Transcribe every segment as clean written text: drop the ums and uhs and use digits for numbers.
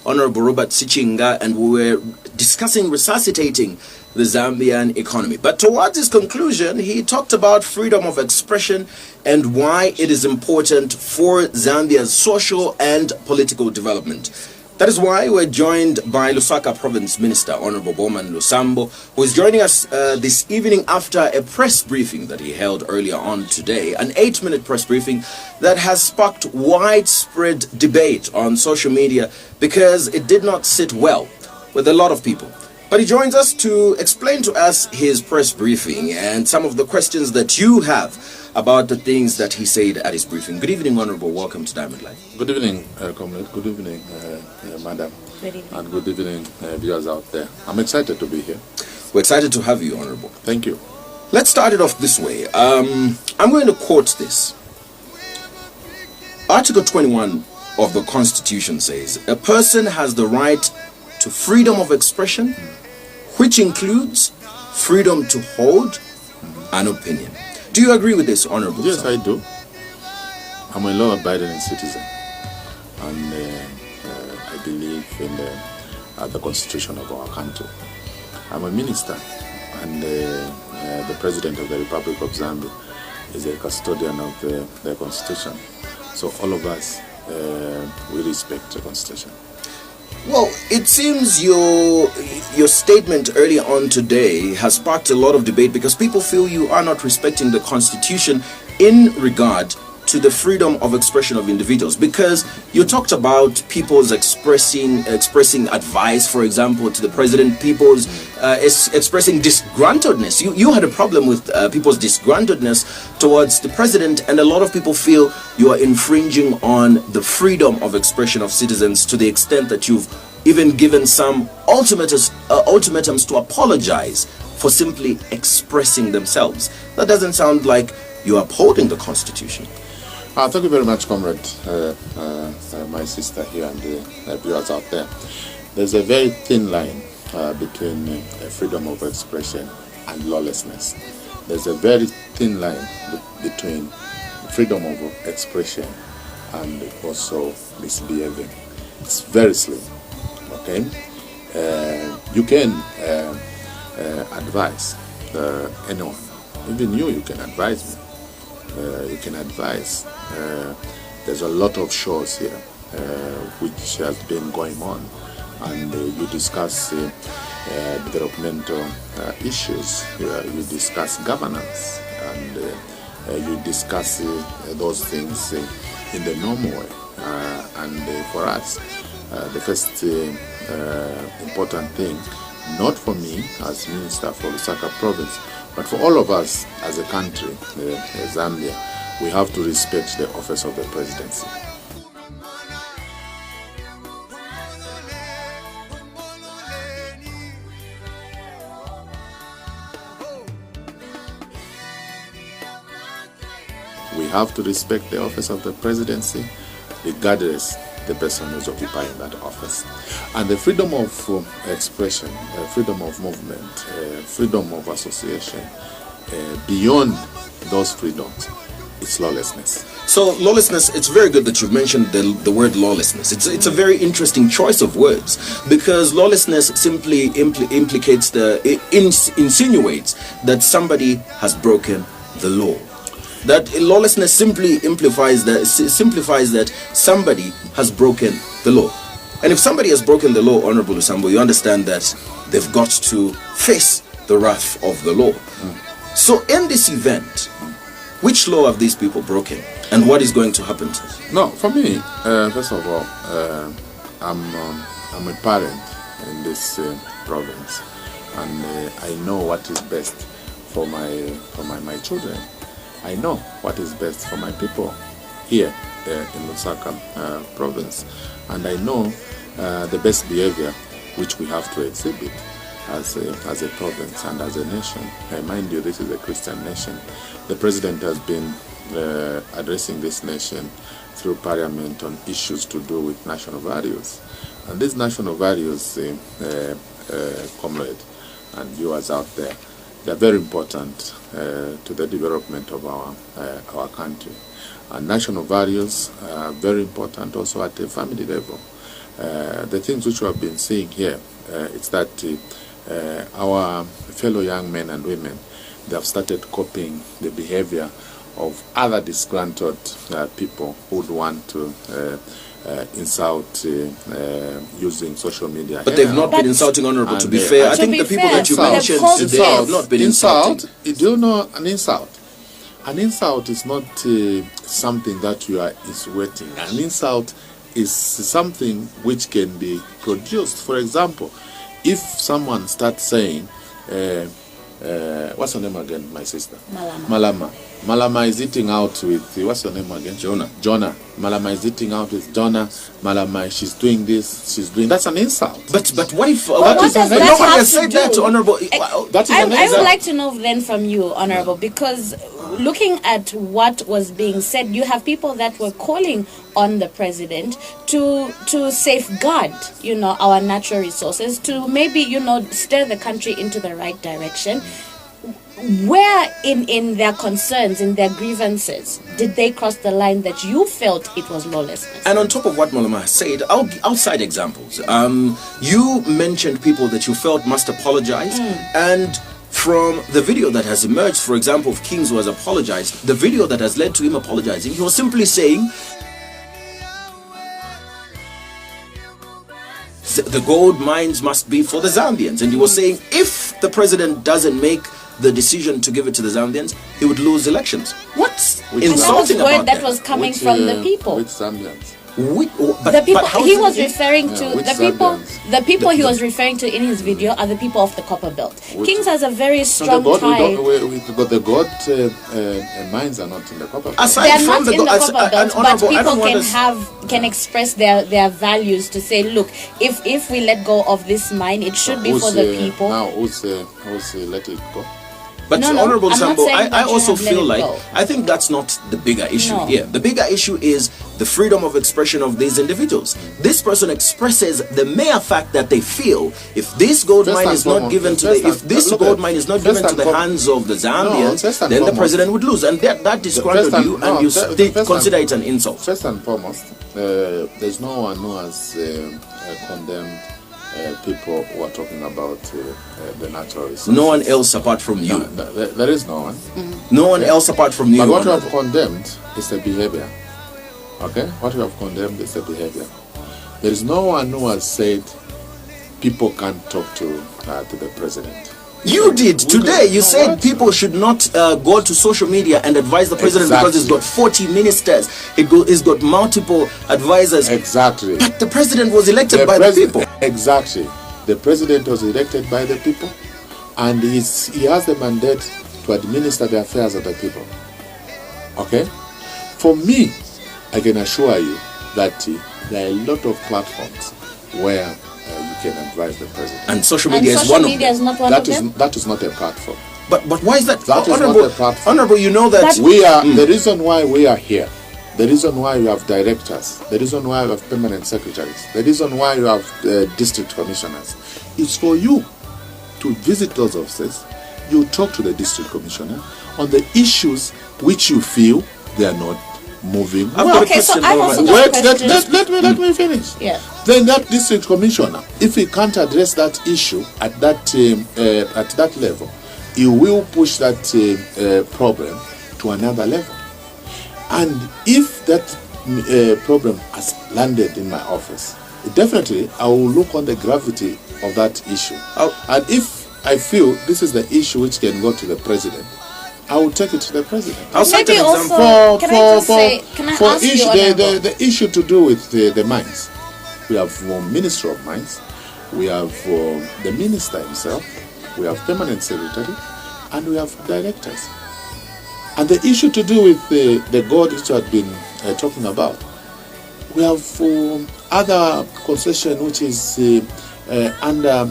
Honorable Robert Sichinga, and we were discussing resuscitating the Zambian economy. But towards his conclusion, he talked about freedom of expression and why it is important for Zambia's social and political development. That is why we're joined by Lusaka Province Minister, Honorable BowMan, who is joining us this evening after a press briefing that he held earlier on today, an 8-minute press briefing that has sparked widespread debate on social media because it did not sit well with a lot of people. But he joins us to explain to us his press briefing and some of the questions that you have about the things that he said at his briefing. Good evening, Honorable. Welcome to Diamond Life. Good evening, comrade. Good evening, madam. Good evening. And good evening, viewers out there. I'm excited to be here. We're excited to have you, Honorable. Thank you. Let's start it off this way. I'm going to quote this. Article 21 of the Constitution says, a person has the right to freedom of expression, which includes freedom to hold an opinion. Do you agree with this, Honorable? Yes, I do. I'm a law-abiding citizen, and I believe in the Constitution of our country. I'm a minister, and the President of the Republic of Zambia is a custodian of the Constitution. So all of us, we respect the Constitution. Well, it seems your statement earlier on today has sparked a lot of debate because people feel you are not respecting the Constitution in regard to the freedom of expression of individuals, because you talked about people's expressing advice, for example, to the president, people's expressing disgruntledness. You had a problem with people's disgruntledness towards the president, and a lot of people feel you are infringing on the freedom of expression of citizens to the extent that you've even given some ultimatums to apologize for simply expressing themselves. That doesn't sound like you're upholding the Constitution. Thank you very much, comrade, my sister here and the viewers out there. There's a very thin line between freedom of expression and lawlessness. There's a very thin line between freedom of expression and also misbehaving. It's very slim, okay? You can advise anyone. Even you can advise me. You can advise. There's a lot of shows here which has been going on, and you discuss developmental issues, you discuss governance, and you discuss those things in the normal way. And for us, the first important thing, not for me as Minister for Lusaka Province, but for all of us as a country, Zambia, we have to respect the office of the presidency. We have to respect the office of the presidency, regardless the person who's occupying that office. And the freedom of expression, freedom of movement, freedom of association, beyond those freedoms, it's lawlessness. So lawlessness, it's very good that you've mentioned the word lawlessness. It's a very interesting choice of words, because lawlessness simply insinuates that somebody has broken the law. That lawlessness simply simplifies that somebody has broken the law. And if somebody has broken the law, Honorable Lusambo, you understand that they've got to face the wrath of the law. So in this event, which law have these people broken, and what is going to happen to them? No, for me, first of all, I'm a parent in this province, and I know what is best for my children. I know what is best for my people here in Lusaka province, and I know the best behavior which we have to exhibit as a province and as a nation. Mind you, this is a Christian nation. The president has been addressing this nation through parliament on issues to do with national values. And these national values, comrade and viewers out there, they're very important to the development of our country. And national values are very important also at the family level. the things which we have been seeing here, it's that our fellow young men and women, they have started copying the behavior of other disgruntled people who would want to insult using social media. But they've not been insulting, Honorable, to be fair. I think the people that you mentioned today have not been insulting. Do you know an insult? An insult is not something that you are insinuating. An insult is something which can be produced. For example, if someone starts saying, what's her name again, my sister? Malama. Malama is eating out with, what's her name again? Jonah. Malama is eating out with Jonah. Malama, she's doing this, she's doing, that's an insult. But what if what does that no one has have to said that, do? Honorable? I would like to know then from you, Honorable, because looking at what was being said, you have people that were calling on the president to safeguard, our natural resources, to maybe, steer the country into the right direction. Where in their concerns, in their grievances, did they cross the line that you felt it was lawlessness? And on top of what Malama has said, outside examples, you mentioned people that you felt must apologize, and from the video that has emerged, for example, of Kings who has apologized, the video that has led to him apologizing, he was simply saying the gold mines must be for the Zambians, and he was saying if the president doesn't make the decision to give it to the Zambians, he would lose elections. What's insulting about that? Was coming from the people. Which Zambians? The people he was referring to, the people he was referring to in his video are the people of the Copper Belt. Kings has a very strong tie. But the gold mines are not in the Copper Belt. They are not in the Copper Belt, but people can express their values to say, look, if we let go of this mine, it should be for the people. Now, who's let it go? But No, Honorable I'm not Sambo, saying that I you also have let feel it like, go. I think that's not the bigger issue No. here. The bigger issue is the freedom of expression of these individuals. This person expresses the mere fact that they feel if this gold mine is not given to the hands of the Zambians, then the president would lose. And that disgruntled you, and you consider it an insult. First and foremost, there's no one who has condemned people who are talking about the natural resources. No one else apart from you. There is no one. No one else apart from you. But what you have condemned is the behavior. Okay? What you have condemned is the behavior. There is no one who has said people can't talk to the president. You did today. You said people should not go to social media and advise the president because he's got 40 ministers. He's got multiple advisors. Exactly. But the president was elected by the people. Exactly. The president was elected by the people, and he has the mandate to administer the affairs of the people. Okay? For me, I can assure you that there are a lot of platforms where you can advise the president. And social media is one of them. That is not a platform. But why is that? That is not a platform. Honorable, you know that we are the reason why we are here. The reason why you have directors, the reason why you have permanent secretaries, the reason why you have district commissioners, is for you to visit those offices. You talk to the district commissioner on the issues which you feel they are not moving. Okay, so I also let me finish. Yeah. Then that district commissioner, if he can't address that issue at that level, he will push that problem to another level. And if that problem has landed in my office, definitely I will look on the gravity of that issue. And if I feel this is the issue which can go to the president, I will take it to the president. Maybe also, can I ask you, the issue to do with the mines, we have Minister of Mines, we have the minister himself, we have permanent secretary, and we have directors. And the issue to do with the gold which I had been talking about, we have other concession which is under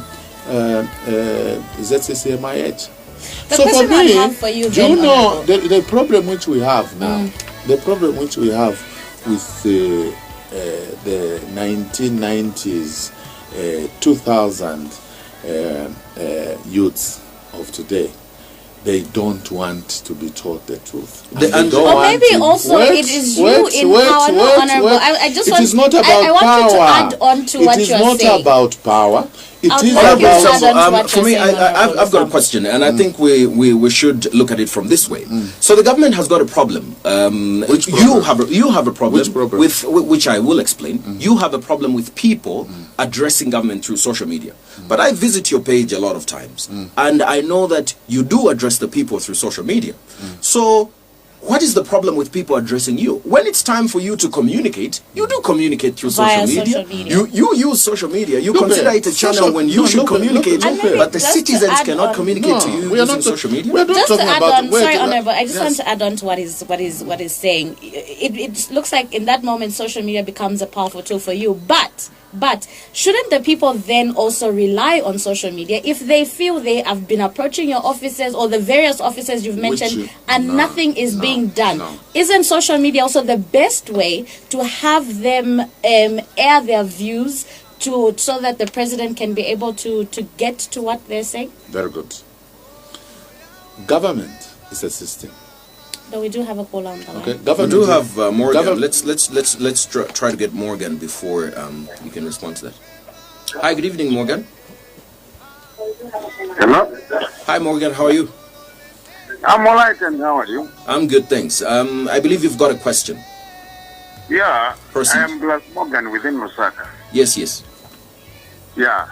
ZCCMIH. So for me, do you know the problem which we have now? The problem which we have with the 1990s, 2000 youths of today they don't want to be told the truth. Or maybe also it is you in power, no, Honorable. I just want, it is not about I want power. you to add on to what you're saying. It is not about power. It is about... for me, I've got a question, and I think we should look at it from this way. So the government has got a problem. Which problem? You have a problem, Which problem? with which I will explain. You have a problem with people addressing government through social media. But I visit your page a lot of times, and I know that you do address the people through social media. So what is the problem with people addressing you? When it's time for you to communicate, you do communicate through social media. You use social media. You consider it a channel when you should communicate, but the citizens cannot communicate to you using social media. Just to add on, sorry, Honorable, I just want to add on to what is saying. It looks like in that moment social media becomes a powerful tool for you, but shouldn't the people then also rely on social media if they feel they have been approaching your offices or the various offices you've mentioned and nothing is being done? Isn't social media also the best way to have them air their views so that the president can be able to get to what they're saying? Very good. Government is a system. No, we do have a call on the line. Okay, we do have Morgan. Let's try to get Morgan before you can respond to that. Hi, good evening, Morgan. Hello? Hi, Morgan. How are you? I'm all right, and how are you? I'm good, thanks. I believe you've got a question. Yeah, Proceed. I am Blas Morgan within Lusaka. Yes. Yeah.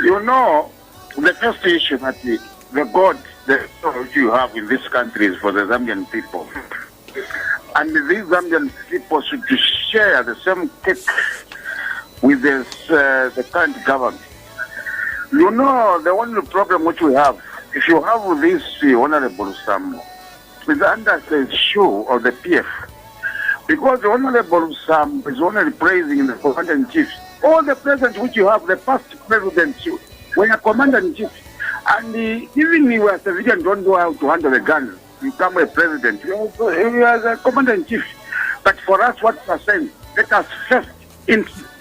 You know, the first issue that the God you have in this country is for the Zambian people. And these Zambian people should share the same cake with the current government. You know, the only problem which we have, if you have this Honorable Sam, is under the shoe of the PF. Because the Honorable Sam is only praising the Commander-in-Chief. All the presidents which you have, the past presidents, were a Commander-in-Chief. And even if you are a civilian, don't know how to handle the guns, you become a president. You are the commander-in-chief. But for us, what we are saying, let us first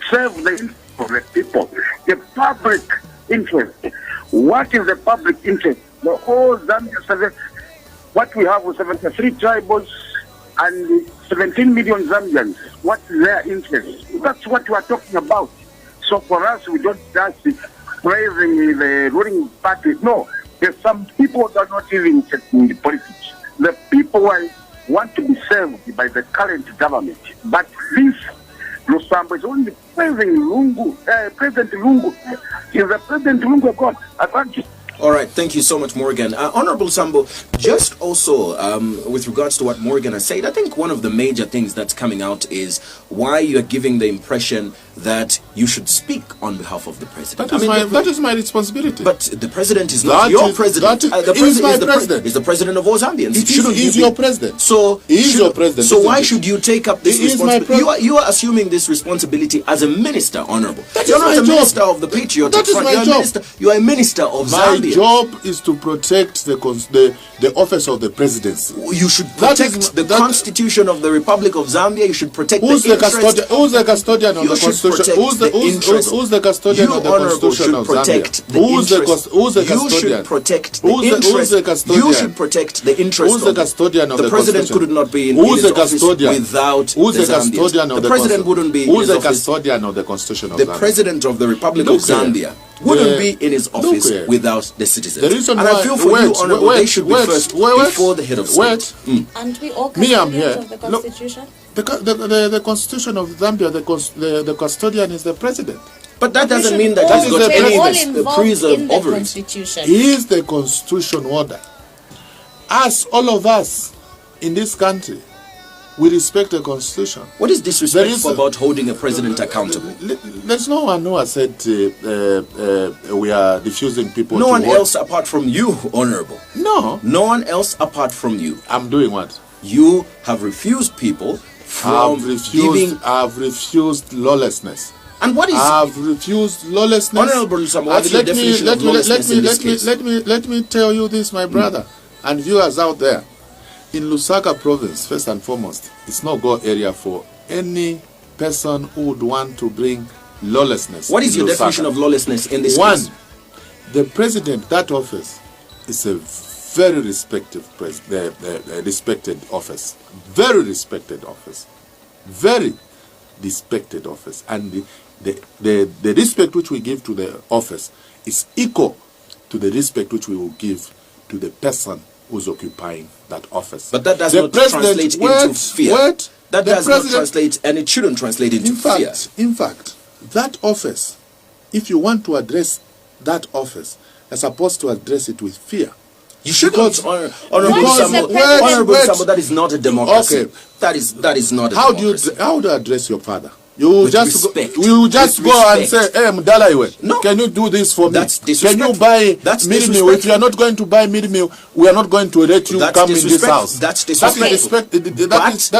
serve the interest of the people, the public interest. What is the public interest? The whole Zambia, what we have with 73 tribals and 17 million Zambians, what's their interest? That's what we are talking about. So for us, we don't just praising the ruling party. No, there's some people that are not even in the politics. The people want to be served by the current government. But this Lusambo is only praising Lungu, President Lungu. Is the President Lungu God? All right, thank you so much, Morgan. Honorable Sambo, just also with regards to what Morgan has said, I think one of the major things that's coming out is why you are giving the impression that you should speak on behalf of the president. That is my responsibility. But the president is not your president. The president is the president of all Zambians. He is your president. So he is your president. So why should you take up this responsibility? You are assuming this responsibility as a minister, Honorable. You're not a minister of the Patriotic Front. You are a minister of Zambia. My job is to protect the office of the presidency. You should protect the Constitution of the Republic of Zambia. You should protect who's the custodian of the Constitution? Who's the custodian of the Constitution of Zambia? Who's the custodian? You should protect the interest. You should protect the interest. Who's the custodian of the president? Could not be in his office without the Zambians. The president wouldn't be in his office. Who's the custodian of the Constitution of Zambia? The president of the Republic of Zambia wouldn't be in his office without the citizens. And I feel for you, Honorable, they should be first before the head of state. And we all custodians of the Constitution? The Constitution of Zambia, the custodian is the president. But that doesn't mean that he's got any preserve over it. He is the constitution order. Us, all of us in this country, we respect the Constitution. What is disrespectful about holding a president accountable? There's no one who has said we are refusing people to vote. No one else apart from you, Honorable. No. No one else apart from you. I'm doing what? You have refused people from giving... I've refused lawlessness. And what is... I've refused lawlessness. Honorable Sam, what's your definition of lawlessness in this case? Let me tell you this, my brother, and viewers out there. In Lusaka province, first and foremost, it's no go area for any person who would want to bring lawlessness. What is your definition of lawlessness in this case? One, the president, that office, is a very respected respected office. Very respected office. Very respected office. And the respect which we give to the office is equal to the respect which we will give to the person who's occupying that office. But that does not translate into fear. That does not translate, and it shouldn't translate into fear. In fact, that office, if you want to address that office, you're supposed to address it with fear. You shouldn't, Honorable Sambo, that is not a democracy. Okay. That is not a democracy. How do you address your father? You just respect. go and say, hey, Mdalaiwe, no. Can you do this for me? That's disrespectful. Can you buy meal meal? If you are not going to buy meal meal, we are not going to let you come in this house. That's disrespectful. That's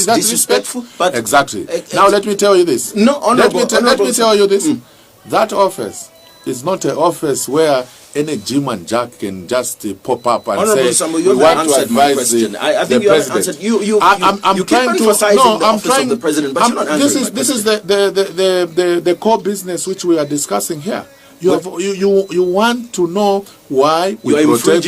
disrespectful. But exactly. Now let me tell you this. No, let me tell you this. That office is not an office where any Jim and Jack can just pop up and say, we want to advise the president. You keep emphasizing the office of the president, but you're not answering my question. This is the core business which we are discussing here. You want to know why we protect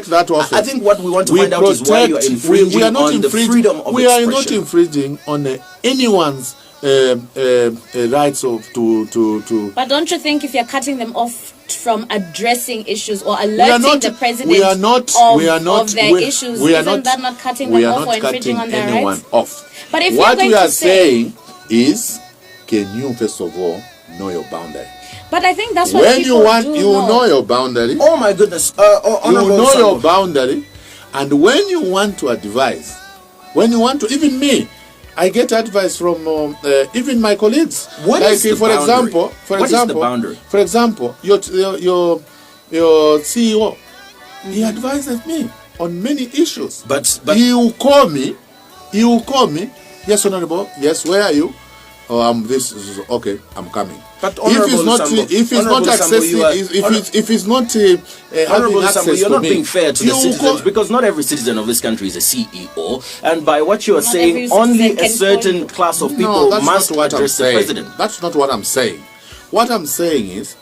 that office. I think what we want to find out is why you are infringing on the freedom of expression. We are not infringing on anyone's rights to. But don't you think if you're cutting them off from addressing issues or alerting the president of their issues, isn't that not cutting them off or infringing on their rights? Off. But if what we are saying is, can you first of all know your boundary? But I think that's what when people you want, you know your boundary. Oh my goodness! You know your boundary, and when you want to advise, even me, I get advice from even my colleagues. What is the boundary? What is the boundary? For example, your CEO, he advises me on many issues. But he will call me. Yes, Honorable. Yes, where are you? Oh, this is okay. I'm coming. But if it's not having access you're to not me, being fair to the citizens, because not every citizen of this country is a CEO, and by what you are saying, only a certain class of people must address the president. That's not what I'm saying. What I'm saying is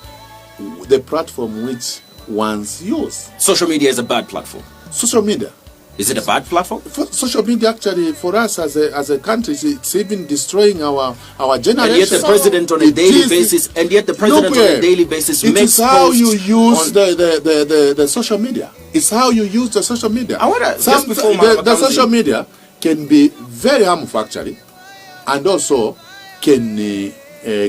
the platform which ones use. Social media is a bad platform. Social media. Is it a bad platform? Social media, actually, for us as a country, it's even destroying our generation. And yet the president on a daily basis, makes posts. It's how you use the social media. It's how you use the social media. The social media can be very harmful, actually, and also can be a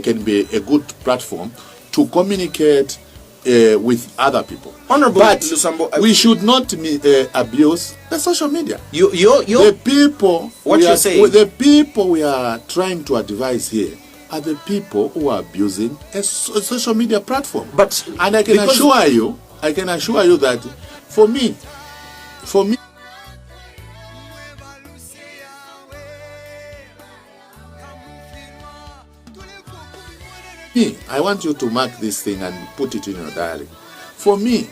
good platform to communicate with other people. Honorable but Lusambo, we should not abuse the social media. The people we are trying to advise here are the people who are abusing a social media platform. And I can assure you that for me, I want you to mark this thing and put it in your diary. For me,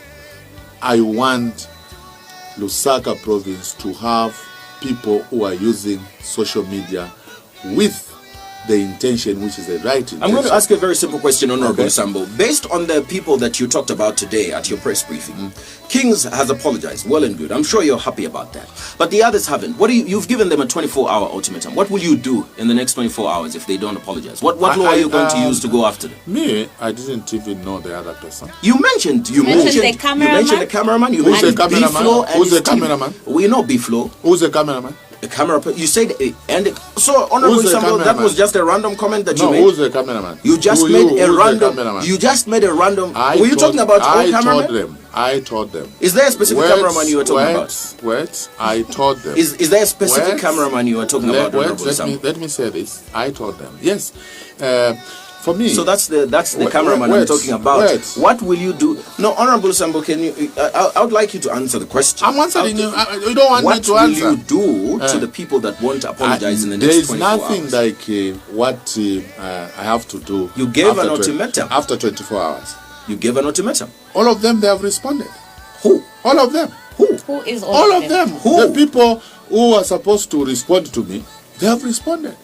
I want Lusaka province to have people who are using social media with the intention, which is the right intention. I'm going to ask you a very simple question, Honorable Sambo. Based on the people that you talked about today at your press briefing, Kings has apologized. Well and good. I'm sure you're happy about that. But the others haven't. You've given them a 24-hour ultimatum. What will you do in the next 24 hours if they don't apologize? What law are you going to use to go after them? Me, I didn't even know the other person. You mentioned the cameraman. You mentioned B-Flow. Who's the cameraman? We know B-Flow. Who's the cameraman? The camera. You said, so Honorable Sambo, that was just a random comment that you made. Who's the cameraman? You just made a random. Were you talking about all cameramen? I told them. Is there a specific cameraman you were talking about? I told them. Is there a specific cameraman you were talking about? Let me say this. I told them. Yes. For me. So that's the cameraman I'm talking about. What will you do? No, Honorable Sambo, can you? I would like you to answer the question. I'm answering you. You don't want me to answer. What will you do to the people that won't apologize in the next 24 hours? There is nothing like what I have to do. You gave an ultimatum. After 24 hours. You gave an ultimatum. All of them, they have responded. Who? All of them. Who is all of them? Who? The people who are supposed to respond to me, they have responded.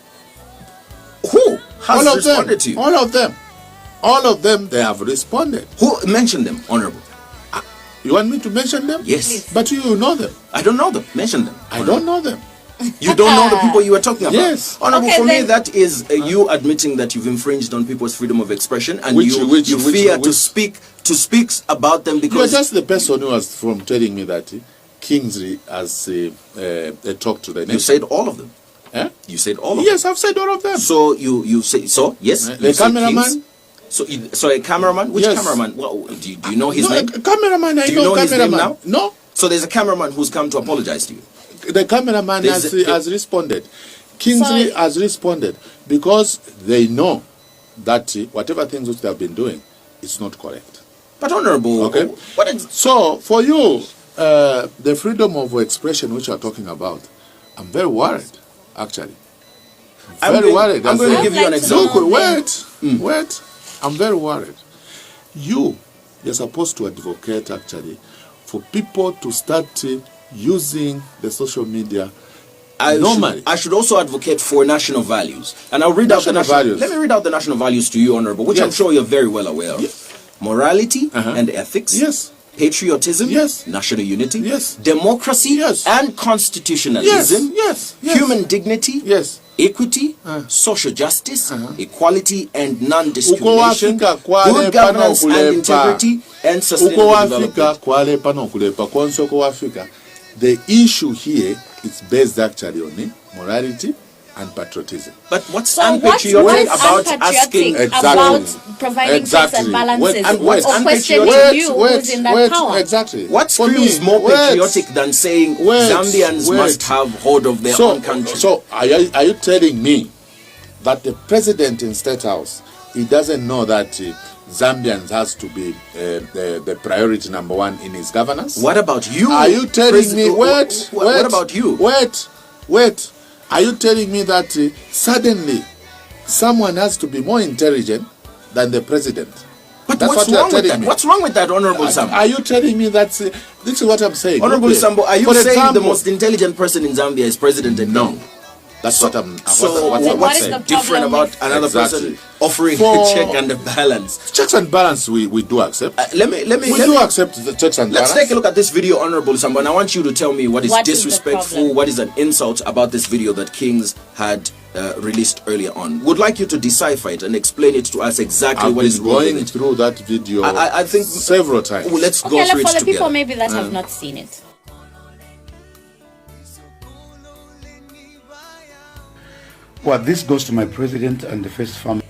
Who has responded to you? All of them, they have responded. Who mentioned them, Honorable? You want me to mention them? Yes. But you know them. I don't know them. Mention them. I don't know them. You don't know the people you were talking about? Yes. Honorable, Okay, for me, then- that is you admitting that you've infringed on people's freedom of expression, and Which- you fear to which- speak about them You're because just the person who was from telling me that Kingsley has talked to the nation. you said all of them. Eh? You said all of them. Yes, I've said all of them. So you say so? Yes. The you said cameraman? Kings. So a cameraman? Which Yes. cameraman? Well, do you know his No, name? a cameraman, I Do you know know his name cameraman. now? No, So there's a cameraman who's come to apologize to you. the cameraman has responded. Kingsley So- has responded because they know that whatever things which they have been doing is not correct. But honorable, Okay. what is, So for you, the freedom of expression which you are talking about, I'm very worried, actually. Very worried. I'm going to I'd give you an like to example. know- Wait. I'm very worried. You're supposed to advocate, actually, for people to start using the social media normally. I should also advocate for national values. And I'll read out the National values. Let me read out the national values to you, honorable, which I'm Yes. sure you're very well aware of. Morality and ethics. Yes. Patriotism. Yes. National unity. Yes. Democracy. Yes. And Yes, constitutionalism. yes. Human dignity. Yes. Equity, social justice, equality and non-discrimination, Uko wafika kwale good governance pano and kulepa. integrity, and Uko sustainable wafika development. kwalepa nokulepa konse uko wafika. The issue here is based actually on morality and patriotism. But what's So what unpatriotic is about asking? unpatriotic Exactly. about providing checks Exactly. and balances Wait, and what's or questioning unpatriotic- you who's in that power? exactly. What For screams me, more wait. patriotic than saying Wait, Zambians wait. must have hold of their own country? So are you telling me that the president in State House, he doesn't know that Zambians has to be the priority number one in his governance? What about you? Are you telling me? Wait. What about you? Wait. Are you telling me that suddenly someone has to be more intelligent than the president? But That's what's what you're wrong with telling that? me. What's wrong with that, Honorable Sambo? Are you telling me that this is what I'm saying? Honorable Okay. Sambo, are you For saying the example- most intelligent person in Zambia is President and No. That's what I'm. So what I'm what is saying. the different problem about with- another Exactly. person offering For- a check and a balance? Checks and balance we do accept. Let me we do accept the checks and Let's balance. take a look at this video, Honorable Sambo, and I want you to tell me what is What is the disrespectful, problem? what is an insult about this video that Kings had released earlier on. Would like you to decipher it and explain it to us exactly I've what is been wrong going with it. through that video I think several times. Well, let's go Okay, through for it the together. people maybe that have not seen it. Well, this goes to my president and the first family.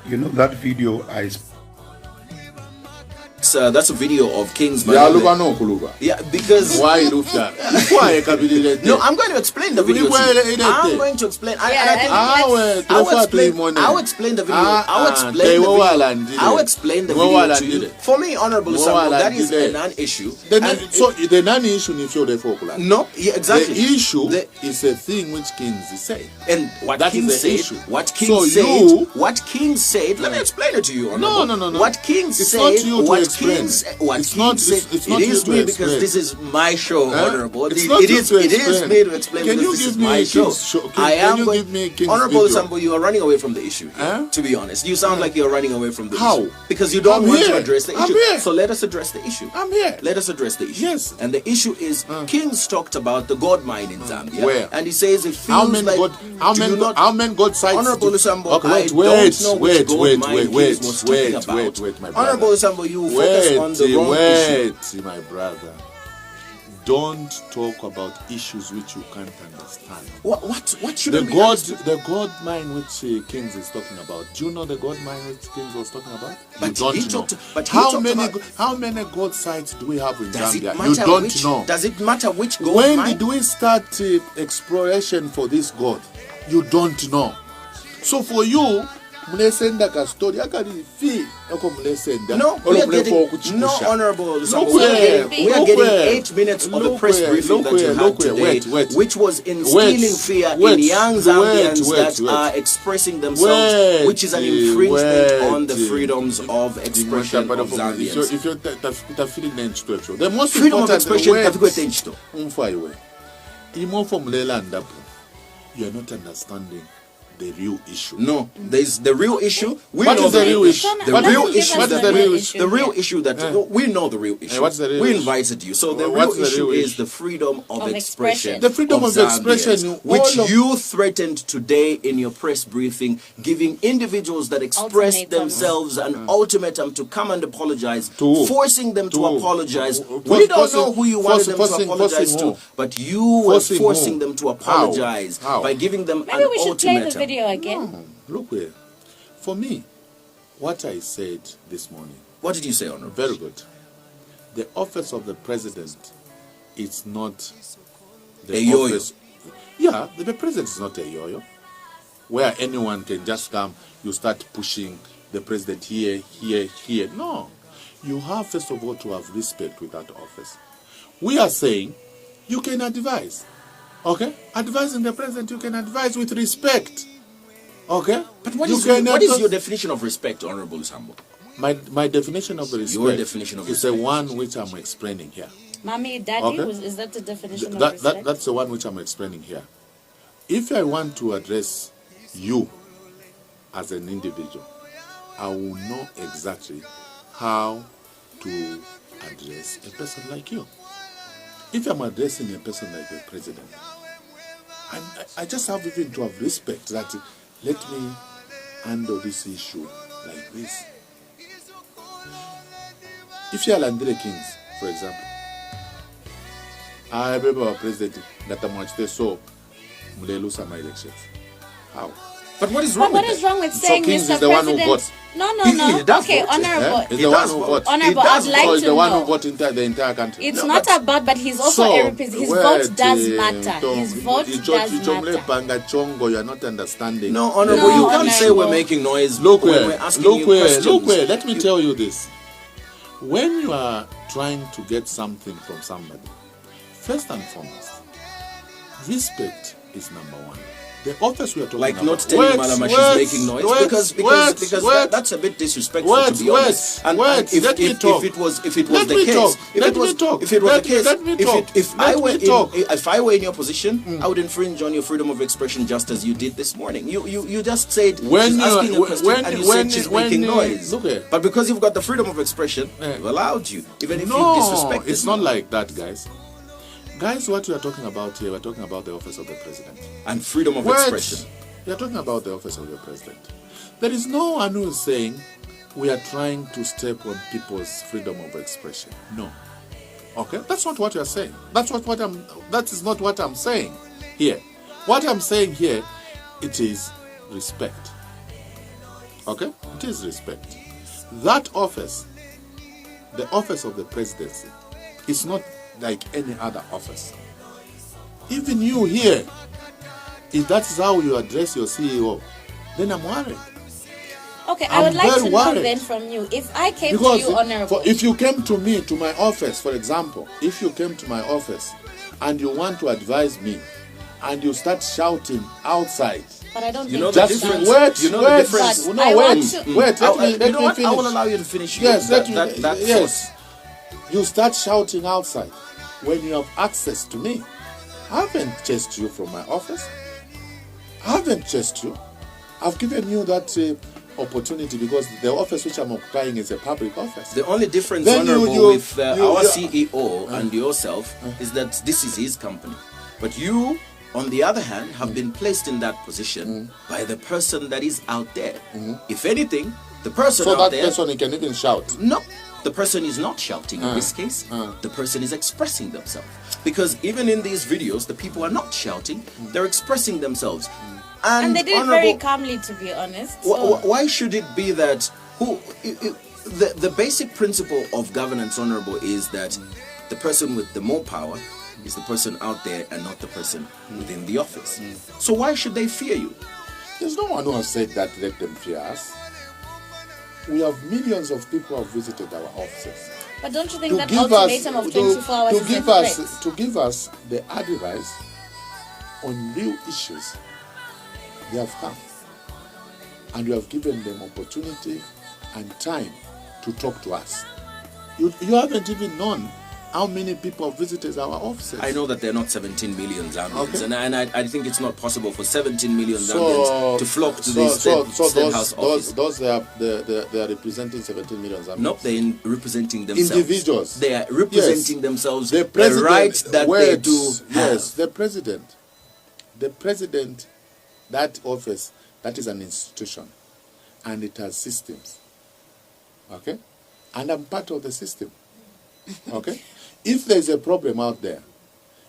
You know that video That's a video of Kings. Yaluba no kuluba. Yeah, because Why Rufya? Why kabili? no, I'm going to explain the video. to you. I'm going to explain. I think I'll explain the video. I'll explain the video to you. For me, Honorable Sambo, that is a non-issue. So the non-issue is your focus. No, yeah, exactly. The issue is a thing which Kings say. And what That King is the said, issue. what King So said, you- what King said. Let me explain it to you. No. Honorable. What King It's said, not you to what explain. King said, what It's King not- said. it's not It you is to me because explain. this is my show, Honorable. It's It not you is to me explain. to explain Can because you this give is me my King's show. show? I Can am you going. give me King's Honorable video? Sambo, you are running away from the issue. Huh? To be honest, you sound like you're running away from the How? issue because you don't I'm want to here. address the I'm issue. here. So let us address the issue. I'm here. Let us address the issue. Yes. And the issue is Kings talked about the gold mine in Zambia. Where? And he says it feels How many like God? How do you many? not- How many God sites? Honorable Sambo, Okay, I don't know which gold mine Kings was talking about. wait, my brother. Honorable Sambo, you focus on the wrong issue. Wait, my brother. Don't talk about issues which you can't understand. What should The be gold mine which Kings is talking about. Do you know the gold mine which Kings was talking about? But you don't he know. talked- but he how talked many about- how many gold sites do we have in Does it Zambia? matter You don't which, know. Does it matter which gold When mine? did we start exploration for this gold? You don't know. So for you, mulesenda ka story akali fi eko mulesenda No, we are getting, no, Honorable Zambo, we are getting 8 minutes of the press briefing that you had today, which was instilling fear in young Zambians that are expressing themselves, which is an infringement on the freedoms of expression of Zambians. If you're the most Freedom of expression, you are not understanding the real issue. No, there's the real issue. What is the real issue? The real issue. What is the real issue? The real issue that we know the real issue. What's the real we issue? invited you. So the real issue is the freedom of expression. The freedom of expression, which you threatened today in your press briefing, giving individuals that express themselves an ultimatum to come and apologize, forcing them to apologize. We don't know who you wanted them to apologize to, but you were forcing them to apologize by giving them an ultimatum. Maybe we should play the video again. No, look here. For me, what I said this morning. What did you say, Honorable? Very good. The office of the president is not the office. Yeah, the president is not a yo-yo, where anyone can just come, you start pushing the president here, here, here. No. You have, first of all, to have respect with that office. We are saying you can advise. Okay? Advising the president, you can advise with respect. Okay? But what is your definition of respect, Honorable Sambo? My definition of respect, your definition of is the one which I'm explaining here. Mommy, Daddy, is that the definition of respect? That's the one which I'm explaining here. If I want to address you as an individual, I will know exactly how to address a person like you. If I'm addressing a person like the president, I just have even to have respect that let me handle this issue like this. If you are Landry Kings, for example, I remember our president that they saw Mulelu some elections. How? But what is wrong with that? What is wrong with saying, Kings Mr. is the one who President? votes. No. He does Okay, vote. Honorable. He's the one who votes. Honorable, I'd like So he's to the one know. who votes the entire country. It's not about, but he's also a representative. His vote does matter. His vote does matter. You are not understanding. No, Honorable, you can't say we're making noise. Look when where, we're asking you questions. look where. Let me tell you this. When you are trying to get something from somebody, first and foremost, respect is number one. The office we are talking about. Like not telling Malama she's making noise because that's a bit disrespectful to be honest. And if it was the case, if I were in your position, I would infringe on your freedom of expression just as you did this morning. You just said she's asking a question and you said she's making noise. But because you've got the freedom of expression, we've allowed you, even if you disrespect. It's not like that, guys. Guys, what we are talking about here, we're talking about the office of the president. And freedom of expression. We are talking about the office of the president. There is no one who is saying we are trying to step on people's freedom of expression. No. Okay? That's not what you are saying. That is not what I'm saying here. What I'm saying here, it is respect. Okay? It is respect. That office, the office of the presidency, is not like any other office. Even you here, if that is how you address your CEO, then I'm worried. Okay, I would like to know then from you, if I came to you, Honorable. If you came to me, to my office, for example, if you came to my office and you want to advise me and you start shouting outside, but I don't know think the difference. Wait. Let me finish. I will allow you to finish. Yes, yes. You start shouting outside when you have access to me. I haven't chased you from my office. I haven't chased you. I've given you that opportunity because the office which I'm occupying is a public office. The only difference, Honorable, with our CEO and yourself is that this is his company. But you, on the other hand, have been placed in that position by the person that is out there. If anything, the person out there... So that person can even shout? No. The person is not shouting in this case. The person is expressing themselves. Because even in these videos, the people are not shouting. They're expressing themselves. And they did it very calmly, to be honest. Why should it be that... The basic principle of governance, Honorable, is that the person with the more power is the person out there and not the person within the office. So why should they fear you? There's no one who has said that let them fear us. We have millions of people who have visited our offices. But don't you think that ultimatum of 24 hours is a threat? To give us the advice on real issues, they have come. And we have given them opportunity and time to talk to us. You haven't even known how many people have visited our offices. I know that there are not 17 million Zambians, okay. and I think it's not possible for 17 million Zambians to flock to the State House office. Those they are representing 17 million Zambians. No, they're representing themselves. Individuals. They are representing themselves. The president, right that they do have. Yes, the president, that office, that is an institution, and it has systems. Okay, and I'm part of the system. Okay. If there's a problem out there,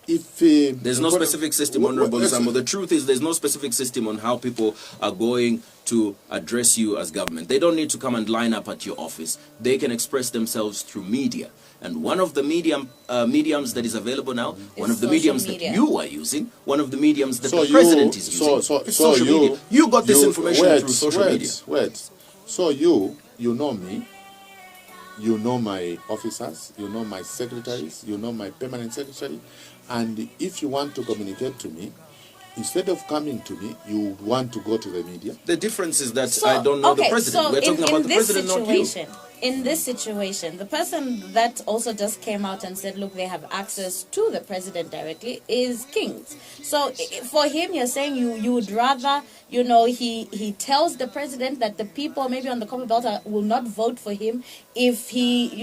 there's no specific system, Honorable Sambo. The truth is there's no specific system on how people are going to address you as government. They don't need to come and line up at your office. They can express themselves through media. And one of the mediums that is available now, one of the mediums that you are using, one of the mediums that the president is using, is social media. You got this information through social media. So you know me. You know my officers, you know my secretaries, you know my permanent secretary, and if you want to communicate to me, instead of coming to me, you want to go to the media. The difference is that I don't know the president. So we're talking about the president, not you. In this situation, the person that also just came out and said, look, they have access to the president directly is Kings. So for him, you're saying you would rather, he tells the president that the people maybe on the Copper Belt will not vote for him if he,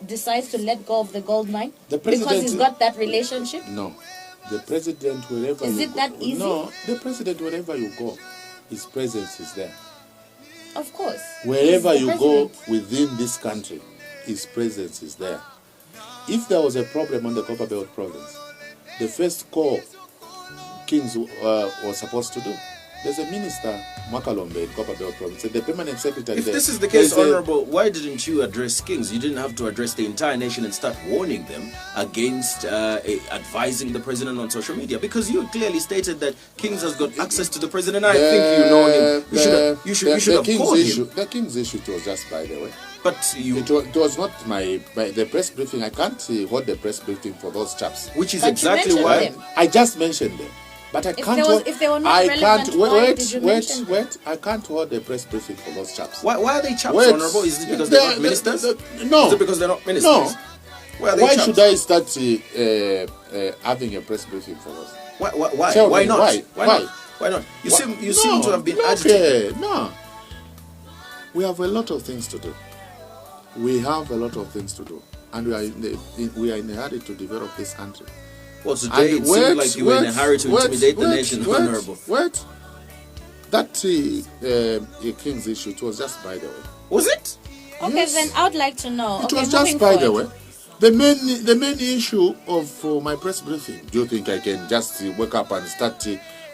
decides to let go of the gold mine? Because he's got that relationship? No. The president, wherever you go. Is it that easy? No. The president, wherever you go, his presence is there. Of course. Wherever you go within this country, his presence is there. If there was a problem on the Copper Belt province, the first call Kings was supposed to do. There's a minister, Makalombe, in Copper Belt province, the permanent secretary. If this is the case, Honorable, why didn't you address Kings? You didn't have to address the entire nation and start warning them against advising the president on social media, because you clearly stated that Kings has got access to the president. I think you know him. You should have called him. The Kings issue was just by the way. But it was not the press briefing. I can't hold the press briefing for those chaps. Which is exactly why I just mentioned them. But I can't. If they were not relevant, wait! I can't hold a press briefing for those chaps. Why are they chaps, Honorable? Is it because they're not ministers? No. Is it because they're not ministers? No. Why should I start having a press briefing for us? Why not? Why not? You seem to have been agitated. No. We have a lot of things to do. And we are in a hurry to develop this country. Well, today it seemed like you were in a hurry to intimidate the nation, Honorable. That King's issue, it was just by the way. Was it? Okay, yes. Then I would like to know. It was just by the way. The main issue of my press briefing. Do you think I can just wake up and start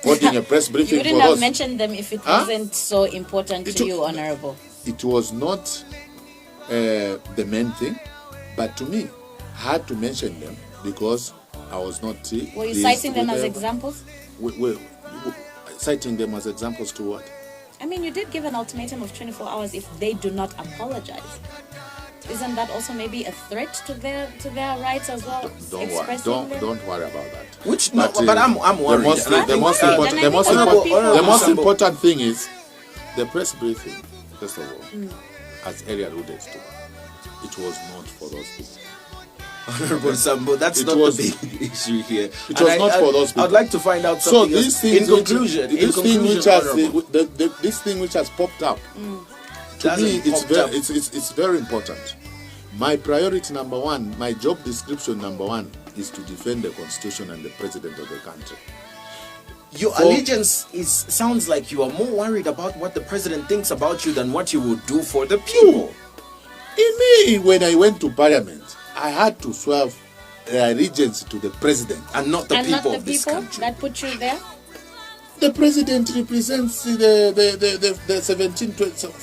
holding a press briefing? You wouldn't have mentioned them if it wasn't so important to you, Honorable. It was not the main thing, but to me, I had to mention them because I was not. Were you citing them as examples? Citing them as examples to what? I mean, you did give an ultimatum of 24 hours if they do not apologize. Isn't that also maybe a threat to their rights as well? Don't worry about that. But I'm worried. The most important thing is the press briefing. First of all, as earlier alluded to, it was not for those people. Honorable Sambo, that's not the big issue here. It was not for those people. I'd like to find out something else. In conclusion, this thing which has popped up, to me, it's very important. My priority number one, my job description number one, is to defend the Constitution and the President of the country. Your allegiance sounds like you are more worried about what the President thinks about you than what you will do for the people. When I went to Parliament, I had to swear allegiance to the president and not the people of this country. That put you there. The president represents the 17, 18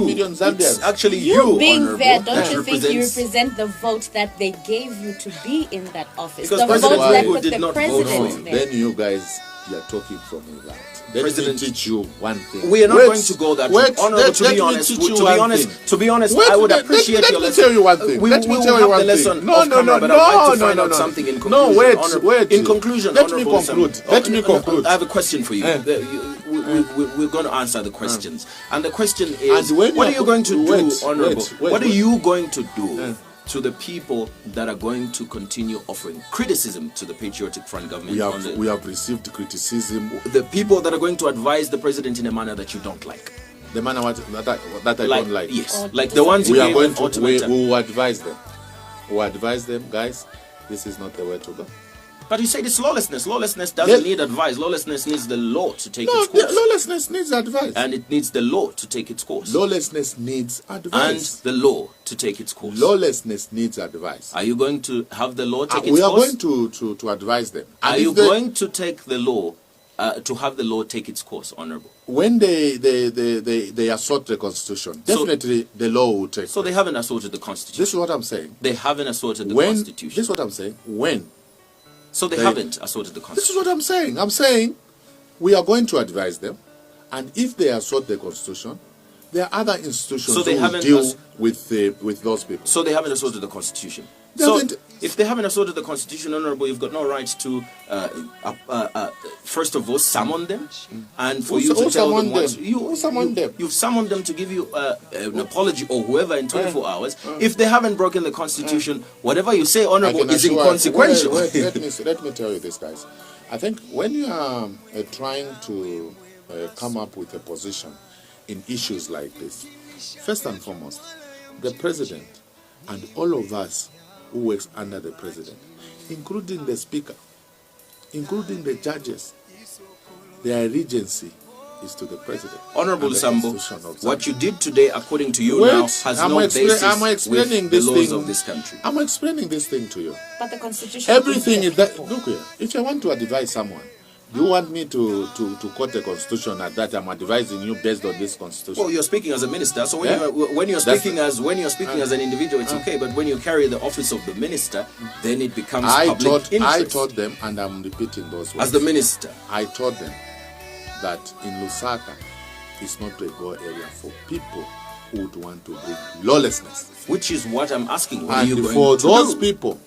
million Zambians. It's actually you being there. Don't you think you represent the vote that they gave you to be in that office? Because the President vote that put did the not president vote for you. there. Then you guys you are talking from his heart. Let President, me teach you one thing. We are not going to go that route. Honorable, to be honest, I would appreciate your lesson. Let me tell you one thing. Let me tell you one thing. No, but I'd like to find out something in conclusion. No, wait. In conclusion, let me conclude. I have a question for you. We're going to answer the questions. And the question is, what are you going to do, Honorable? What are you going to do to the people that are going to continue offering criticism to the Patriotic Front government? We have received criticism. The people that are going to advise the president in a manner that you don't like. The manner that I don't like. Yes, like the ones you gave an ultimatum. We will advise them. We will advise them, guys, this is not the way to go. But you said it's lawlessness. Lawlessness doesn't need advice. Lawlessness needs the law to take its course. Lawlessness needs advice. And it needs the law to take its course. Lawlessness needs advice. And the law to take its course. Lawlessness needs advice. Are you going to have the law take its course? We are going to advise them. And are you going to take the law, to have the law take its course, Honorable? When they assert the Constitution, definitely the law will take. So they haven't asserted the Constitution. This is what I'm saying. They haven't asserted the Constitution. This is what I'm saying. When? So they haven't asserted the Constitution. This is what I'm saying. I'm saying we are going to advise them, and if they assert the Constitution, there are other institutions who will deal with those people. So they haven't asserted the Constitution. So if they haven't asserted the Constitution, Honorable, you've got no right to, first of all, summon them, and for you to tell them what you've summoned them to give you an apology or whoever in 24 hours. If they haven't broken the Constitution, whatever you say, Honorable, is inconsequential. Let me tell you this, guys. I think when you are trying to come up with a position in issues like this, first and foremost, the president and all of us who works under the president, including the speaker, including the judges, their allegiance is to the president. Honorable Sambo, what you did today, according to you now, has no basis with the laws of this country. I'm explaining this thing to you. But the Constitution... Everything is that... Look here, if I want to advise someone, do you want me to quote the Constitution at that I'm advising you based on this Constitution? Well, you're speaking as a minister, so when you're speaking as an individual, it's okay. But when you carry the office of the minister, then it becomes public interest. I told them, and I'm repeating those words. As the minister, I told them that in Lusaka, it's not a go area for people who would want to bring lawlessness. Which is what I'm asking. What and are you going for to those do? people,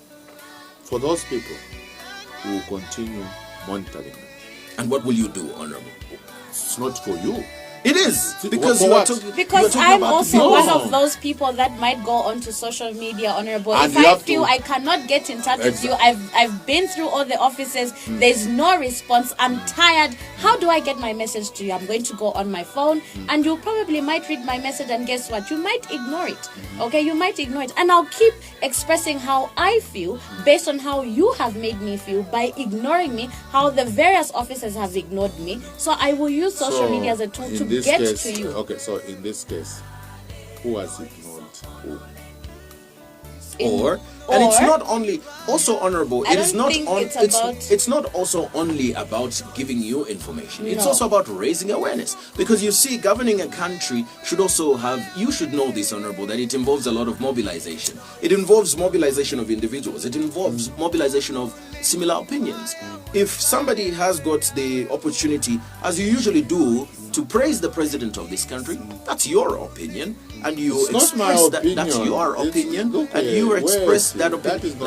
who will continue monitoring them. And what will you do, Honorable? It's not for you. It is, because because I'm also one of those people that might go onto social media, Honorable. And if I feel I cannot get in touch with you, I've been through all the offices, there's no response, I'm tired. How do I get my message to you? I'm going to go on my phone, and you probably might read my message, and guess what? You might ignore it. Okay, you might ignore it, and I'll keep expressing how I feel based on how you have made me feel by ignoring me, how the various officers have ignored me. So I will use social media as a tool to get to you. Okay, so in this case, who has ignored who? And it's not only also, Honorable, it's not also only about giving you information. It's also about raising awareness, because you see, governing a country should also have, you should know this, Honorable, that it involves a lot of mobilization. It involves mobilization of individuals. It involves mobilization of similar opinions. If somebody has got the opportunity, as you usually do, to praise the president of this country, that's your opinion, and you express that's your opinion, and you express that opinion.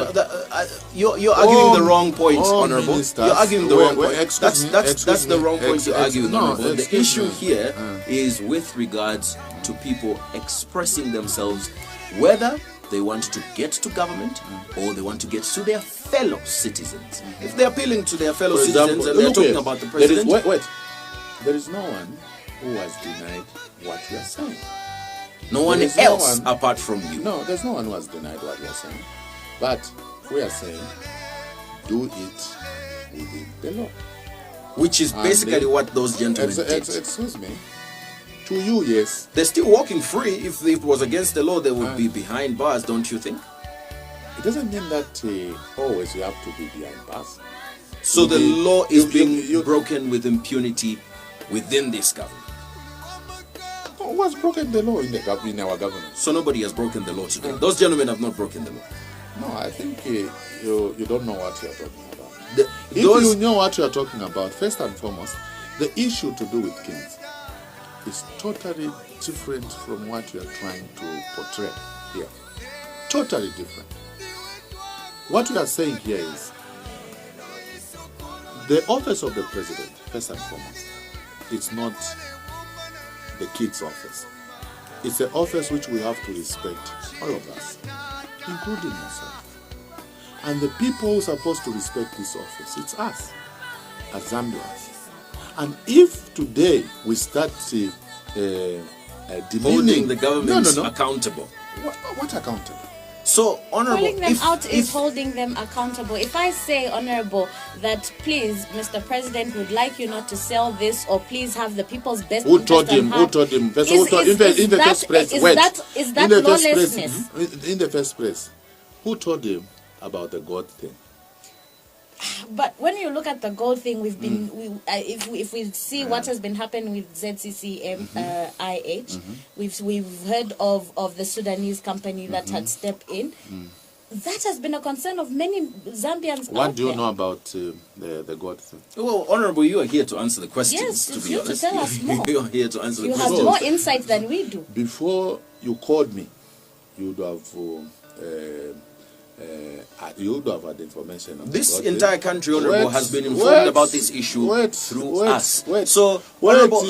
You're arguing the wrong point, Honorable. You're arguing the wrong point. That's the wrong point you're arguing, Honorable. The issue here is with regards to people expressing themselves, whether they want to get to government or they want to get to their fellow citizens. If they're appealing to their fellow citizens and they're talking about the president... There is no one who has denied what you are saying. No one else apart from you. No, there's no one who has denied what you are saying. But we are saying, do it within the law. Which is basically what those gentlemen did. Excuse me. To you, yes. They're still walking free. If it was against the law, they would be behind bars, don't you think? It doesn't mean that always you have to be behind bars. So the law is being broken with impunity within this government. Who has broken the law in our government? So nobody has broken the law today. Those gentlemen have not broken the law. No, I think you don't know what you're talking about. If you know what you are talking about, first and foremost, the issue to do with kings is totally different from what you are trying to portray here. Totally different. What we are saying here is the office of the president, first and foremost, it's not the kid's office. It's an office which we have to respect, all of us, including yourself. And the people who are supposed to respect this office, it's us, as Zambians. And if today we start holding the government accountable. What accountable? So, Honorable, calling them out is holding them accountable. If I say, Honorable, that please, Mr. President, would like you not to sell this, or please have the people's best Who interest told him? Who told him? First, in the first place, is that lawlessness? In the first place, who told him about the God thing? But when you look at the gold thing, we've been if we see what has been happening with ZCCIH, we've heard of the Sudanese company that had stepped in. That has been a concern of many Zambians. What do you know about the God thing? Well, Honorable, you are here to answer the questions. Yes, to it's be you honest, to tell us more. You are here to answer the You questions. have more insight than we do. Before you called me, you would have had information. On This the entire country, Honorable, has been informed about this issue through us. So, Honorable,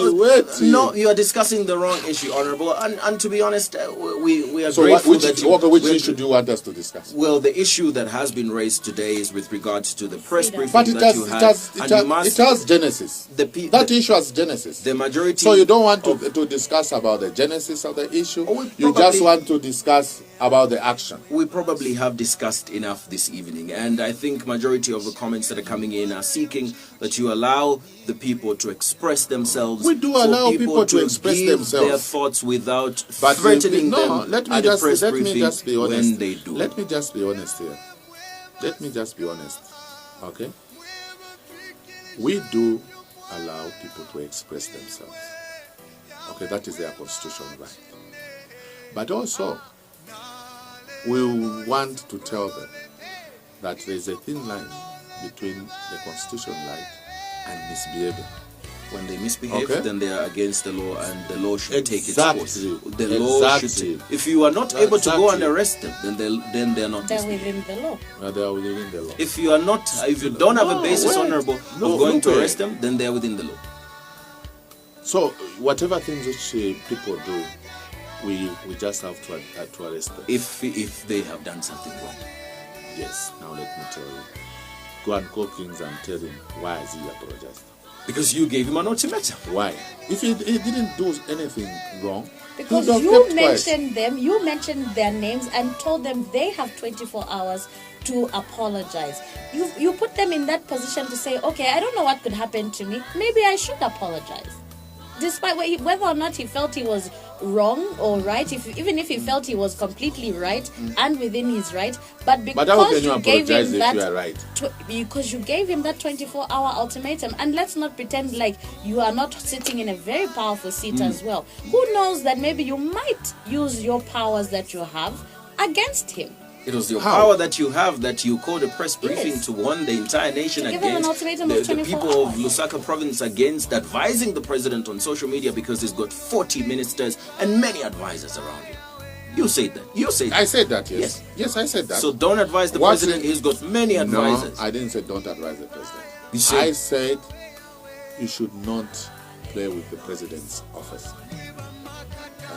no, you are discussing the wrong issue, Honorable. And to be honest, we are grateful which issue do you want us to discuss? Well, the issue that has been raised today is with regards to the press briefing But it has genesis. That issue has genesis. The majority. So you don't want to discuss about the genesis of the issue. You just want to discuss about the action. We probably have discussed enough this evening, and I think majority of the comments that are coming in are seeking that you allow the people to express themselves. We do allow people to express themselves, their thoughts without threatening them let me at just, the press let briefing me just be honest. when they do. Let me just be honest here. Let me just be honest. Okay? We do allow people to express themselves. Okay, that is their constitutional right. But also, we want to tell them that there is a thin line between the constitutional right and misbehaving. When they misbehave, then they are against the law, and the law should take its Exactly. course. The law should. If you are not able to go and arrest them, then they are not. They're misbehaving. within the law. They are within the law. If you are not, if you don't have a basis, Honorable, of going to arrest them, then they are within the law. So whatever things which people do, we just have to arrest them. If they have done something wrong. Yes. Now let me tell you. Go and call Kings and tell him why has he apologized. Because you gave him an ultimatum. Why? If he didn't do anything wrong, because you mentioned them, you mentioned their names and told them they have 24 hours to apologize. You put them in that position to say, okay, I don't know what could happen to me. Maybe I should apologize. Despite whether or not he felt he was wrong or right, even if he felt he was completely right and within his right, but because you gave him that, because you gave him that 24-hour ultimatum, and let's not pretend like you are not sitting in a very powerful seat as well. Who knows that maybe you might use your powers that you have against him. It was your power that you have that you called a press briefing to warn the entire nation against the people of Lusaka province against advising the president on social media because he's got 40 ministers and many advisors around him. You said that. You said that. I said that, yes. Yes, I said that. So don't advise the president. He's got many advisors. No, I didn't say don't advise the president. I said you should not play with the president's office.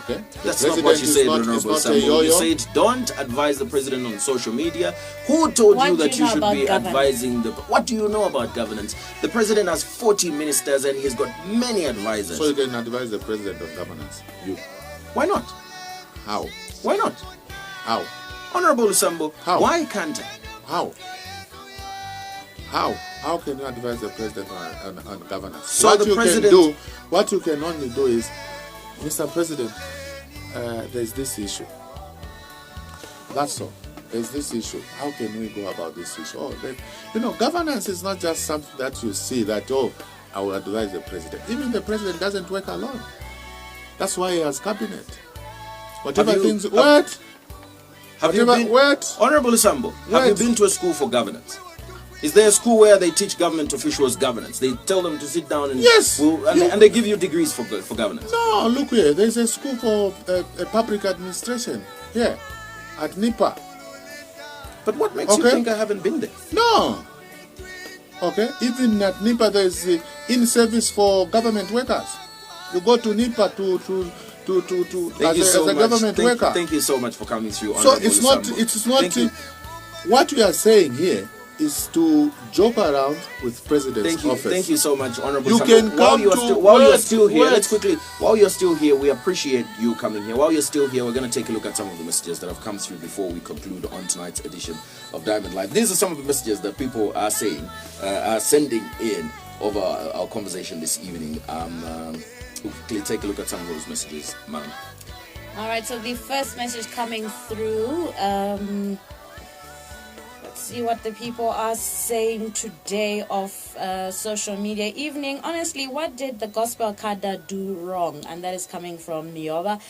Okay? That's not what you said, Honorable Sambo. You said don't advise the president on social media. Who told you that you should be advising the... What do you know about governance? The president has 40 ministers and he's got many advisors. So you can advise the president on governance? You. Why not? How? Why not? How? Honorable Sambo, how? Why can't I? How? How can you advise the president on governance? So what the you president... can do, what you can only do is, Mr. President, there's this issue. That's all. There's this issue. How can we go about this issue? Oh, governance is not just something that you see that, I will advise the president. Even the president doesn't work alone. That's why he has cabinet. Whatever things... Honorable Sambo, have you been to a school for governance? Is there a school where they teach government officials governance? They tell them to sit down and Yes. and they give you degrees for governance. No, look here. There's a school for public administration here at NIPA. But what makes you think I haven't been there? No. Okay. Even at NIPA, there's in-service for government workers. You go to NIPA as a government worker. Thank you so much for coming through. So it's not. What we are saying here is to joke around with president's office. Thank you so much, Honorable. You can while come you're still here, let's quickly. While you're still here, we appreciate you coming here. While you're still here, we're going to take a look at some of the messages that have come through before we conclude on tonight's edition of Diamond Live. These are some of the messages that people are saying, are sending in over our conversation this evening. We'll take a look at some of those messages, ma'am. All right, so the first message coming through, let's see what the people are saying today of social media. Evening, honestly, what did the Gospel Kada do wrong? And that is coming from Nioba.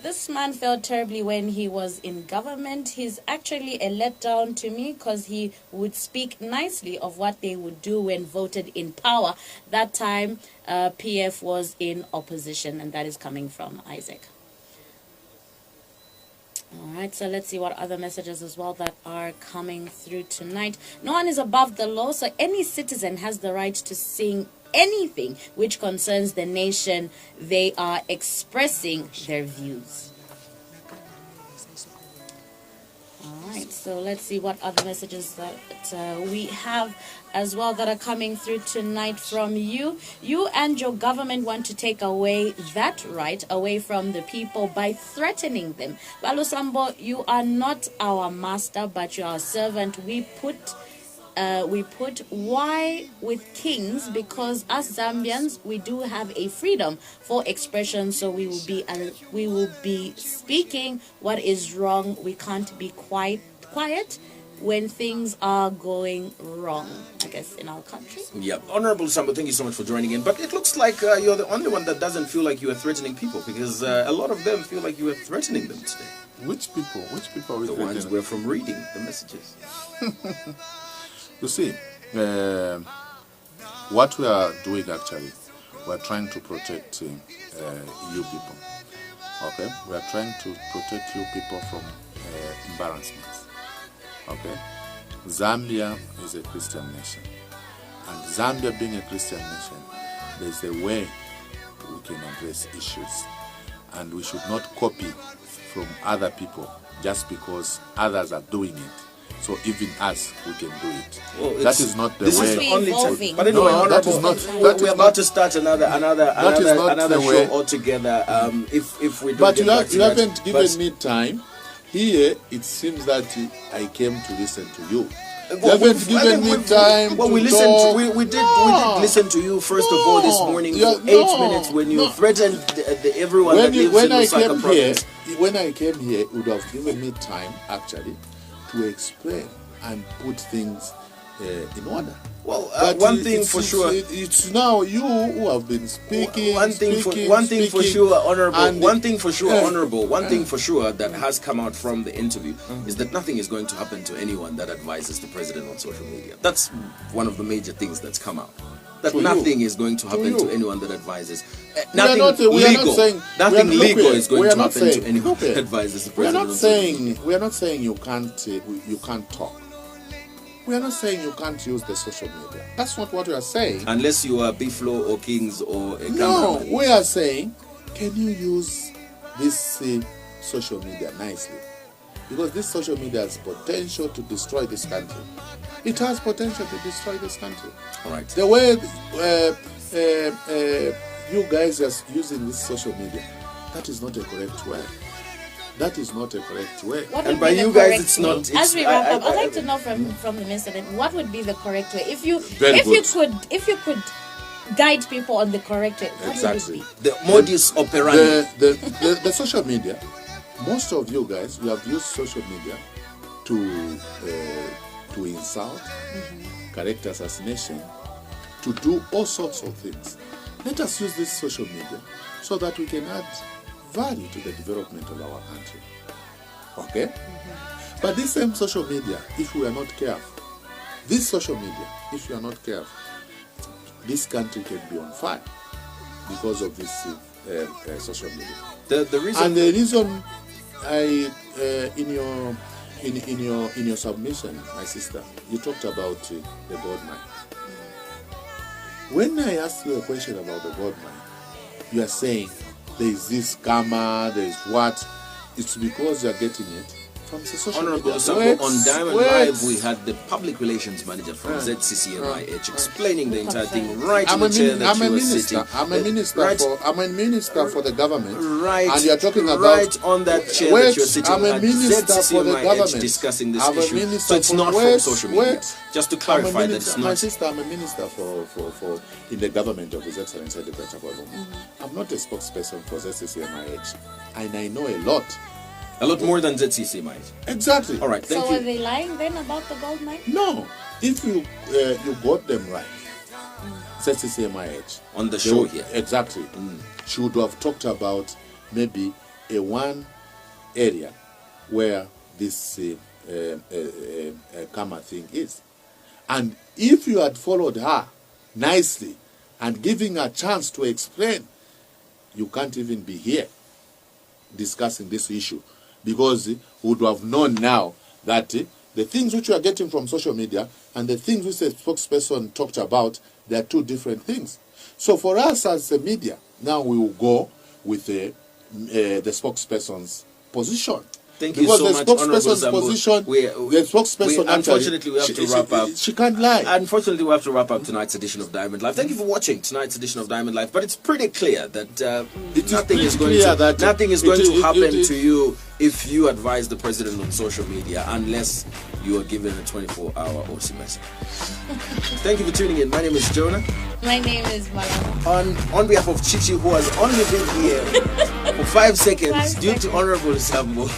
This man felt terribly when he was in government. He's actually a letdown to me because he would speak nicely of what they would do when voted in power. That time, PF was in opposition, and that is coming from Isaac. All right, so let's see what other messages as well that are coming through tonight. No one is above the law, so any citizen has the right to sing anything which concerns the nation they are expressing their views. All right, so let's see what other messages that we have as well that are coming through tonight from you. You and your government want to take away that right away from the people by threatening them. Balusambo, you are not our master, but you are a servant. We put why with kings, because us Zambians, we do have a freedom for expression, so we will be speaking what is wrong. We can't be quiet when things are going wrong, I guess, in our country. Yeah, Honorable Sambo, thank you so much for joining in. But it looks like you're the only one that doesn't feel like you are threatening people, because a lot of them feel like you are threatening them today. Which people? Which people are we threatening? The ones we're from reading the messages. You see, what we are doing actually, we are trying to protect you people. Okay, we are trying to protect you people from embarrassments. Okay, Zambia is a Christian nation, and Zambia being a Christian nation, there's a way we can address issues, and we should not copy from other people just because others are doing it. So even us, we can do it. Well, that is not the way. This is the only time. But anyway, no, that is not. We're about to start another show altogether. If we don't. But you haven't given me time. Here, it seems that I came to listen to you. You haven't given me time. Well, we did listen to you first of all this morning for 8 minutes when you threatened everyone that lives in Lusaka province. When I came here, it would have given me time actually to explain and put things in order. Well, one thing for sure. It's now you who have been speaking. One thing for sure, honorable. One thing for sure that has come out from the interview is that nothing is going to happen to anyone that advises the president on social media. That's one of the major things that's come out. That nothing is going to happen to anyone that advises. Nothing legal is going to happen to anyone that advises the president. We are not saying you can't talk. We are not saying you can't use the social media. That's not what we are saying. Unless you are Biflo or Kings or a No, we are saying, can you use this social media nicely? Because this social media has potential to destroy this country. It has potential to destroy this country. All right. The way you guys are using this social media, that is not a correct way. That is not a correct way. And by you guys, it's not. As we wrap up, I'd like to know from the minister then, what would be the correct way? If you could guide people on the correct way, what would it be? The modus operandi. The social media. Most of you guys, you have used social media to insult, character assassination, to do all sorts of things. Let us use this social media so that we can add value to the development of our country. Okay? But this same social media, if we are not careful, this social media, if you are not careful, this country can be on fire because of this social media. The reason, and the reason in your submission, my sister, you talked about the gold mine. When I asked you a question about the gold mine, you are saying there is this scammer, there is what? It's because you are getting it from the social Honorable media. Sambo, on Diamond Live, we had the public relations manager from ZCCMIH explaining the entire thing right in the chair that you were sitting. I'm a minister for the government. Right. And you are talking about right on that chair that you are sitting. I'm a minister for the government discussing this issue. So it's not from social media. Just to clarify that it's not. My sister, I'm a minister for in the government of His Excellency the I'm not a spokesperson for ZCCMIH, and I know a lot. A lot more than ZCC might. Exactly. All right, thank you. So were they lying then about the gold mine? No. If you got them right, ZCCMIH. On the show here. Exactly. She would have talked about maybe a one area where this karma thing is. And if you had followed her nicely and giving her a chance to explain, you can't even be here discussing this issue, because we would have known now that the things which you are getting from social media and the things which the spokesperson talked about, they are two different things. So for us as a media, now we will go with the spokesperson's position. Thank you so much, Honorable Zambo. The spokesperson, unfortunately, we have to wrap up. She can't lie. Unfortunately, we have to wrap up tonight's edition of Diamond Live. Thank you for watching tonight's edition of Diamond Live. But it's pretty clear that nothing is going to happen to you if you advise the president on social media, unless you are given a 24-hour OC message. Thank you for tuning in. My name is Jonah. My name is Malama. On behalf of Chichi, who has only been here for 5 seconds due to Honorable Sambo.